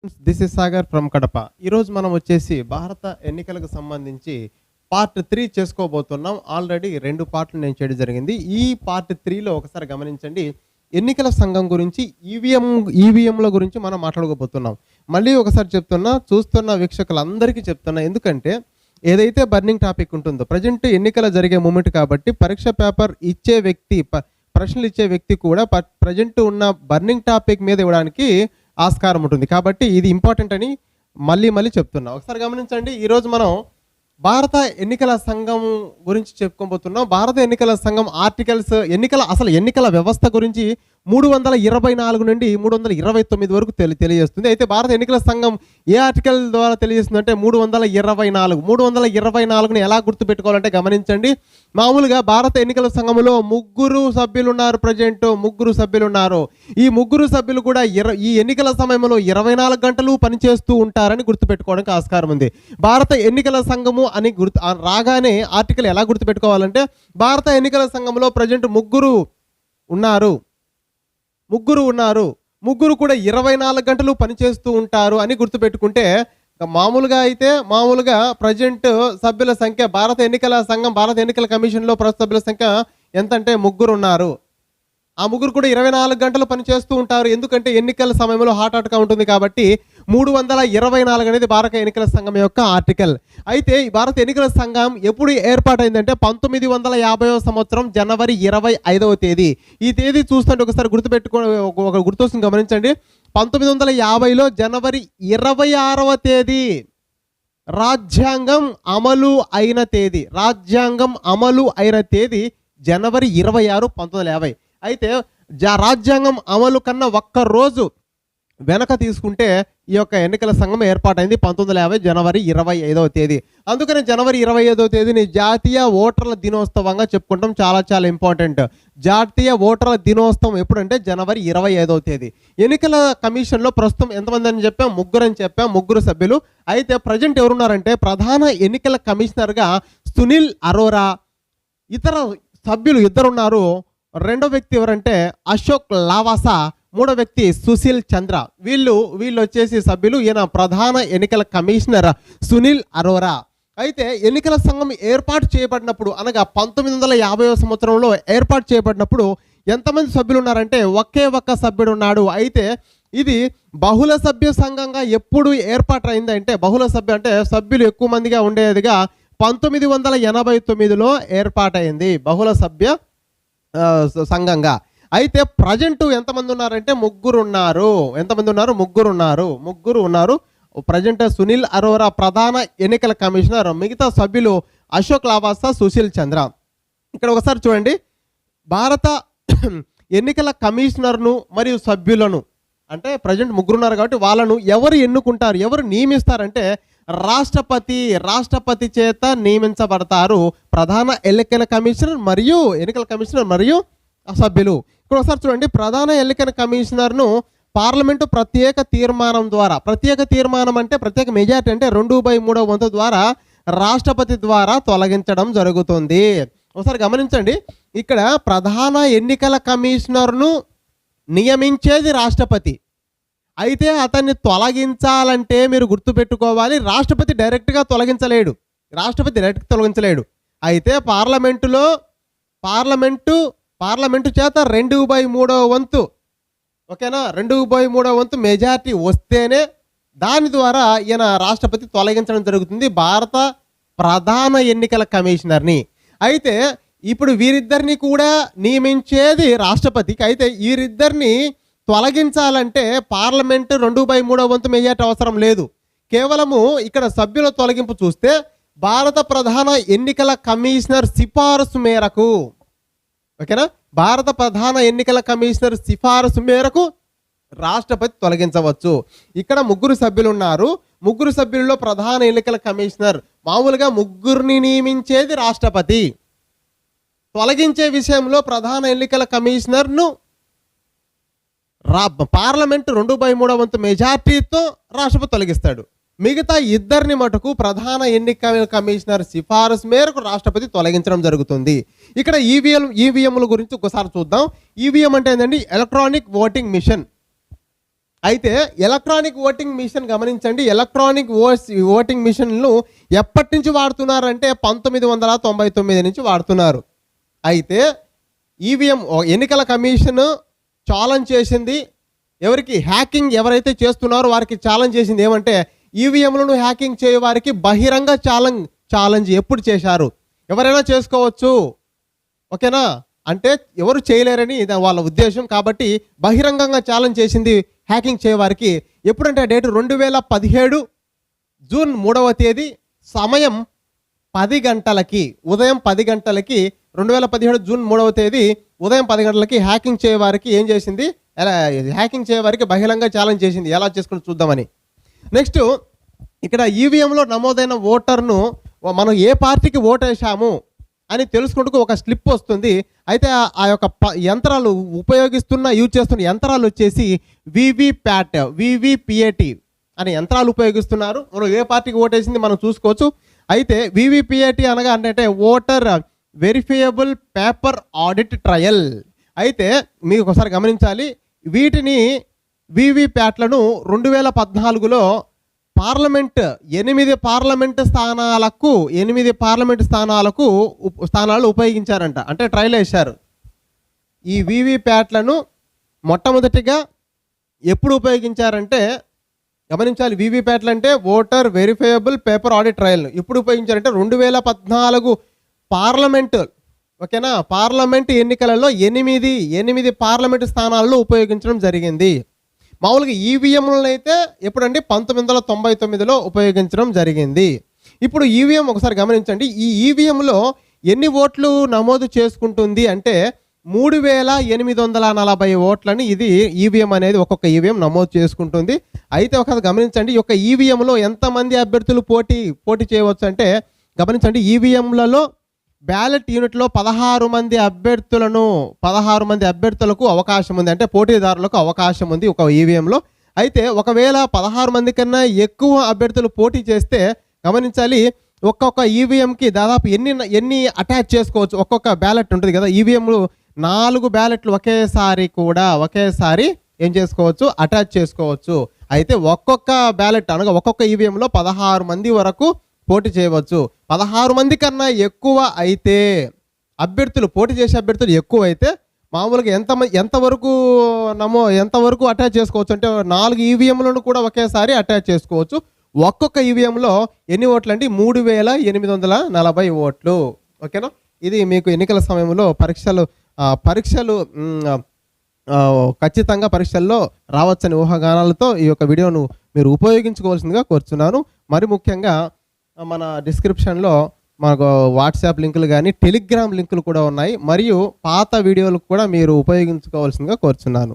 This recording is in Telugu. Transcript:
This is Sagar from Kadapa. ఈరోజు మనం వచ్చేసి భారత ఎన్నికలకు సంబంధించి పార్ట్ 3 చేసుకోబోతున్నాం. ఆల్రెడీ 2 పార్ట్లు నేను చేయడం జరిగింది. ఈ పార్ట్ 3లో ఒకసారి గమనించండి. ఎన్నికల సంఘం గురించి ఈవీఎంల గురించి మనం మాట్లాడుకోబోతున్నాం. మళ్ళీ ఒకసారి చెప్తున్నా, చూస్తున్న వీక్షకులందరికీ చెప్తున్నా, ఎందుకంటే ఏదైతే బర్నింగ్ టాపిక్ ఉంటుందో ప్రజెంట్ ఎన్నికల జరిగే మూమెంట్ కాబట్టి పరీక్ష పేపర్ ఇచ్చే వ్యక్తి, ప్రశ్నలు ఇచ్చే వ్యక్తి కూడా ప్రజెంట్ ఉన్న బర్నింగ్ టాపిక్ మీద ఇవ్వడానికి ఆస్కారం ఉంటుంది. కాబట్టి ఇది ఇంపార్టెంట్ అని మళ్ళీ చెప్తున్నా. ఒకసారి గమనించండి. ఈరోజు మనం భారత ఎన్నికల సంఘం గురించి చెప్పుకోబోతున్నాం. భారత ఎన్నికల సంఘం ఆర్టికల్స్, ఎన్నికల వ్యవస్థ గురించి 324 నుండి 329 వరకు తెలియజేస్తుంది. అయితే భారత ఎన్నికల సంఘం ఏ ఆర్టికల్ ద్వారా తెలియజేస్తుంది అంటే 324ని ఎలా గుర్తుపెట్టుకోవాలంటే గమనించండి. మామూలుగా భారత ఎన్నికల సంఘంలో ముగ్గురు సభ్యులు ఉన్నారు. ప్రజెంట్ ముగ్గురు సభ్యులు ఉన్నారు. ఈ ముగ్గురు సభ్యులు కూడా ఈ ఎన్నికల సమయంలో 24 గంటలు పనిచేస్తూ ఉంటారని గుర్తుపెట్టుకోవడానికి ఆస్కారం ఉంది. భారత ఎన్నికల సంఘము అని రాగానే ఆర్టికల్ ఎలా గుర్తుపెట్టుకోవాలంటే భారత ఎన్నికల సంఘంలో ప్రజెంట్ ముగ్గురు ఉన్నారు. ముగ్గురు కూడా 24 గంటలు పనిచేస్తూ ఉంటారు అని గుర్తుపెట్టుకుంటే, మామూలుగా ప్రజెంట్ సభ్యుల సంఖ్య భారత ఎన్నికల కమిషన్లో ప్రస్తుత సభ్యుల సంఖ్య ఎంతంటే ముగ్గురు ఉన్నారు. ఆ ముగ్గురు కూడా 24 గంటలు పనిచేస్తూ ఉంటారు. ఎందుకంటే ఎన్నికల సమయంలో హాట్గా ఉంటుంది కాబట్టి 324 అనేది భారత ఎన్నికల సంఘం యొక్క ఆర్టికల్. అయితే ఈ భారత ఎన్నికల సంఘం ఎప్పుడు ఏర్పాటైందంటే 1950వ సంవత్సరం జనవరి 25వ తేదీ. ఈ తేదీ చూస్తుంటే ఒకసారి గుర్తొస్తుంది, గమనించండి. 1950లో జనవరి 26వ తేదీ రాజ్యాంగం అమలు అయిన తేదీ జనవరి 26, 1950. అయితే రాజ్యాంగం అమలు కన్నా ఒక్క రోజు వెనక తీసుకుంటే ఈ యొక్క ఎన్నికల సంఘం ఏర్పాటైంది 1950 జనవరి 25వ తేదీ. అందుకని జనవరి 25వ తేదీని జాతీయ ఓటర్ల దినోత్సవంగా చెప్పుకుంటాం. చాలా ఇంపార్టెంట్. జాతీయ ఓటర్ల దినోత్సవం ఎప్పుడంటే జనవరి 25వ తేదీ. ఎన్నికల కమిషన్లో ప్రస్తుతం ఎంతమంది అని చెప్పాం? ముగ్గురు సభ్యులు. అయితే ప్రజెంట్ ఎవరున్నారంటే ప్రధాన ఎన్నికల కమిషనర్గా సునీల్ అరోరా, ఇతర సభ్యులు ఇద్దరున్నారు. రెండో వ్యక్తి ఎవరంటే అశోక్ లావాసా, మూడో వ్యక్తి సుశీల్ చంద్ర. వీళ్ళు వచ్చేసి సభ్యులు. ఈయన ప్రధాన ఎన్నికల కమిషనర్ సునీల్ అరోరా. అయితే ఎన్నికల సంఘం ఏర్పాటు చేయబడినప్పుడు, అనగా 1950వ సంవత్సరంలో ఏర్పాటు చేయబడినప్పుడు ఎంతమంది సభ్యులు ఉన్నారంటే ఒకే ఒక్క సభ్యుడు ఉన్నాడు. అయితే ఇది బహుళ సభ్య సంఘంగా ఎప్పుడు ఏర్పాటైంది అంటే, సభ్యులు ఎక్కువ మందిగా ఉండేదిగా 1989లో ఏర్పాటైంది బహుళ సభ్య సంఘంగా. అయితే ప్రజెంట్ ఎంతమంది ఉన్నారంటే ముగ్గురు ఉన్నారు. ప్రజెంట్ సునీల్ అరోరా ప్రధాన ఎన్నికల కమిషనర్, మిగతా సభ్యులు అశోక్ లావాసా, సుశీల్ చంద్ర. ఇక్కడ ఒకసారి చూడండి. భారత ఎన్నికల కమిషనర్ను మరియు సభ్యులను, అంటే ప్రజెంట్ ముగ్గురున్నారు కాబట్టి వాళ్ళను ఎవరు ఎన్నుకుంటారు, ఎవరు నియమిస్తారంటే రాష్ట్రపతి చేత నియమించబడతారు. ప్రధాన ఎన్నికల కమిషనర్ మరియు సభ్యులు. ఇక్కడ ఒకసారి చూడండి. ప్రధాన ఎన్నికల కమిషనర్ను పార్లమెంటు ప్రత్యేక తీర్మానం అంటే ప్రత్యేక మెజారిటీ అంటే 2/3 వంతు ద్వారా రాష్ట్రపతి ద్వారా తొలగించడం జరుగుతుంది. ఒకసారి గమనించండి. ఇక్కడ ప్రధాన ఎన్నికల కమిషనర్ను నియమించేది రాష్ట్రపతి. అయితే అతన్ని తొలగించాలంటే మీరు గుర్తుపెట్టుకోవాలి, రాష్ట్రపతి డైరెక్ట్గా తొలగించలేడు. అయితే పార్లమెంటు చేత 2/3 వంతు, ఓకేనా, 2/3 వంతు మెజారిటీ వస్తేనే దాని ద్వారా ఈయన రాష్ట్రపతి తొలగించడం జరుగుతుంది భారత ప్రధాన ఎన్నికల కమిషనర్ని. అయితే ఇప్పుడు వీరిద్దరిని కూడా నియమించేది రాష్ట్రపతికి. అయితే వీరిద్దరిని తొలగించాలంటే పార్లమెంటు 2/3 వంతు మెజారిటీ అవసరం లేదు. కేవలము ఇక్కడ సభ్యుల తొలగింపు చూస్తే భారత ప్రధాన ఎన్నికల కమిషనర్ సిఫారసు మేరకు, ఓకేనా, భారత ప్రధాన ఎన్నికల కమిషనర్ సిఫారసు మేరకు రాష్ట్రపతి తొలగించవచ్చు. ఇక్కడ ముగ్గురు సభ్యులు ఉన్నారు. ముగ్గురు సభ్యుల్లో ప్రధాన ఎన్నికల కమిషనర్, మామూలుగా ముగ్గురిని నియమించేది రాష్ట్రపతి. తొలగించే విషయంలో ప్రధాన ఎన్నికల కమిషనర్ను పార్లమెంటు 2/3 వంతు మెజార్టీతో రాష్ట్రపతి తొలగిస్తాడు. మిగతా ఇద్దరిని మటుకు ప్రధాన ఎన్నికల కమిషనర్ సిఫారసు మేరకు రాష్ట్రపతి తొలగించడం జరుగుతుంది. ఇక్కడ ఈవీఎంల గురించి ఒకసారి చూద్దాం. ఈవీఎం అంటే ఏంటంటే ఎలక్ట్రానిక్ ఓటింగ్ మిషన్. అయితే ఎలక్ట్రానిక్ ఓటింగ్ మిషన్ గమనించండి, ఎలక్ట్రానిక్ ఓటింగ్ మిషన్లు ఎప్పటి నుంచి వాడుతున్నారంటే 1999 నుంచి వాడుతున్నారు. అయితే ఈవీఎం ఎన్నికల కమిషన్ ఛాలెంజ్ చేసింది ఎవరికి, హ్యాకింగ్ ఎవరైతే చేస్తున్నారో వారికి ఛాలెంజ్ చేసింది ఏమంటే ఈవీఎంలను హ్యాకింగ్ చేయ వారికి బహిరంగ ఛాలెంజ్ ఎప్పుడు చేశారు, ఎవరైనా చేసుకోవచ్చు, ఓకేనా, అంటే ఎవరు చేయలేరని ఇది వాళ్ళ ఉద్దేశం. కాబట్టి బహిరంగంగా ఛాలెంజ్ చేసింది హ్యాకింగ్ చేయవారికి ఎప్పుడంటే డేట్ 2017 జూన్ 3వ తేదీ సమయం 10 గంటలకి, ఉదయం 10 గంటలకి, 2017 జూన్ 3వ తేదీ ఉదయం 10 గంటలకి హ్యాకింగ్ చేయవారికి ఏం చేసింది, హ్యాకింగ్ చేయవారికి బహిరంగ ఛాలెంజ్ చేసింది. ఎలా చేసుకుని చూద్దామని. నెక్స్ట్ ఇక్కడ ఈవీఎంలో నమోదైన ఓటర్ను మనం ఏ పార్టీకి ఓటేసాము అని తెలుసుకుంటూ ఒక స్లిప్ వస్తుంది. అయితే ఆ యొక్క యంత్రాలు యూజ్ చేస్తున్న యంత్రాలు వచ్చేసి వివిపిఏటి అనే యంత్రాలు ఉపయోగిస్తున్నారు. మనం ఏ పార్టీకి ఓటేసింది మనం చూసుకోవచ్చు. అయితే వివిపిఏటి అనగా అంటే ఓటర్ వెరిఫియబుల్ పేపర్ ఆడిట్ ట్రయల్. అయితే మీకు ఒకసారి గమనించాలి, వీటిని వివిప్యాట్లను 2014లో పార్లమెంట్ 8 పార్లమెంట్ స్థానాలు ఉపయోగించారంట, అంటే ట్రయల్ వేశారు. ఈ వివిప్యాట్లను మొట్టమొదటిగా ఎప్పుడు ఉపయోగించారంటే గమనించాలి, వివిప్యాట్లు అంటే ఓటర్ వెరిఫైయబుల్ పేపర్ ఆడిట్ ట్రయల్ను ఎప్పుడు ఉపయోగించారంటే 2014 పార్లమెంట్, ఓకేనా, పార్లమెంట్ ఎన్నికలలో 8 పార్లమెంట్ స్థానాల్లో ఉపయోగించడం జరిగింది. మామూలుగా ఈవీఎంలను అయితే ఎప్పుడండి 1999లో ఉపయోగించడం జరిగింది. ఇప్పుడు ఈవీఎం ఒకసారి గమనించండి, ఈ ఈవీఎంలో ఎన్ని ఓట్లు నమోదు చేసుకుంటుంది అంటే 3840 ఓట్లని ఇది ఈవీఎం అనేది ఒక్కొక్క ఈవీఎం నమోదు చేసుకుంటుంది. అయితే ఒకసారి గమనించండి, ఈ యొక్క ఈవీఎంలో ఎంతమంది అభ్యర్థులు పోటీ చేయవచ్చు అంటే గమనించండి, ఈవీఎంలలో బ్యాలెట్ యూనిట్లో 16 మంది అభ్యర్థులకు అవకాశం ఉంది, అంటే పోటీదారులకు అవకాశం ఉంది ఒక ఈవీఎంలో. అయితే ఒకవేళ 16 మంది కన్నా ఎక్కువ అభ్యర్థులు పోటీ చేస్తే గమనించాలి, ఒక్కొక్క ఈవీఎంకి దాదాపు ఎన్ని అటాచ్ చేసుకోవచ్చు, ఒక్కొక్క బ్యాలెట్ ఉంటుంది కదా, ఈవీఎంలు 4 బ్యాలెట్లు ఒకేసారి ఏం చేసుకోవచ్చు, అటాచ్ చేసుకోవచ్చు. అయితే ఒక్కొక్క బ్యాలెట్ అనగా ఒక్కొక్క ఈవీఎంలో 16 మంది వరకు పోటీ చేయవచ్చు. 16 మంది కన్నా ఎక్కువ అయితే పోటీ చేసే అభ్యర్థులు ఎక్కువ అయితే మామూలుగా ఎంతవరకు అటాచ్ చేసుకోవచ్చు అంటే 4 ఈవీఎంలను కూడా ఒకేసారి అటాచ్ చేసుకోవచ్చు. ఒక్కొక్క ఈవీఎంలో ఎన్ని ఓట్లు అంటే 3840 ఓట్లు, ఓకేనా. ఇది మీకు ఎన్నికల సమయంలో పరీక్షలు ఖచ్చితంగా పరీక్షల్లో రావచ్చని ఊహాగానాలతో ఈ యొక్క వీడియోను మీరు ఉపయోగించుకోవాల్సిందిగా కోరుచున్నాను. మరి ముఖ్యంగా మన డిస్క్రిప్షన్లో మనకు వాట్సాప్ లింకులు కానీ టెలిగ్రామ్ లింకులు కూడా ఉన్నాయి, మరియు పాత వీడియోలు కూడా మీరు ఉపయోగించుకోవాల్సిందిగా కోరుచున్నాను.